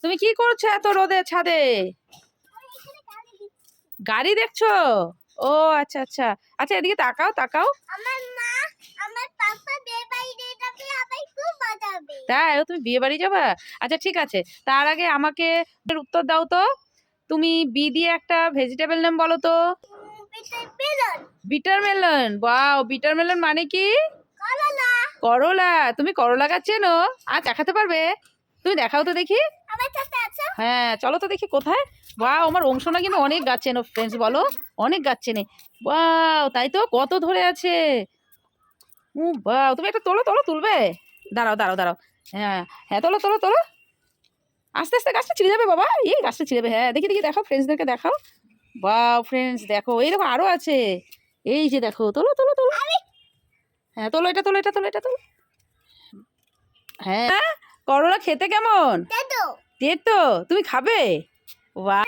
তুমি কি করছো এত রোদে ছাদে? গাড়ি দেখছো? ও আচ্ছা আচ্ছা আচ্ছা, এদিকে তাকাও তাকাও। আমার মা আমার পাপা বিয়ে বাড়ি যাবে, আবার খুব মজা হবে। তাই ও, তুমি বিয়ে বাড়ি যাবা? আচ্ছা ঠিক আছে, তার আগে আমাকে এর উত্তর দাও তো। তুমি বি দিয়ে একটা ভেজিটেবল নেম বলো তো। Balloon. Bitter melon. Wow, bitter melon মানে কি? করলা। করলা। তুমি করলা গাছ চেনো? আজ দেখাতে পারবে? তুমি দেখাও তো দেখি। আমার সাথে আছো? হ্যাঁ চলো তো দেখি কোথায়। ওয়াও, আমার অংশনা কিন্তু অনেক গাছ চেনো ফ্রেন্ডস, বলো। অনেক গাছ চেনে। ওয়াও, তাই তো, কত ধরে আছে। ও বাও, তুমি একটা তোলো তোলো, তুলবে? দাঁড়াও দাঁড়াও দাঁড়াও। হ্যাঁ হ্যাঁ, তোলো তোলো তোলো। আস্তে আস্তে, গাছটা ছিঁড়ে যাবে বাবা, এই গাছটা ছিঁড়ে যাবে। হ্যাঁ দেখি দেখি, দেখাও ফ্রেন্ডসদেরকে দেখাও। বাও ফ্রেন্ডস দেখো, এই দেখো আরো আছে। এই যে দেখো, তোলো তোলো তোলো। হ্যাঁ তোলো, এটা তোলো, এটা তোলো, এটা তোলো। হ্যাঁ, করলা খেতে কেমন? দাদু। তেতো। তুমি খাবে? বাহ।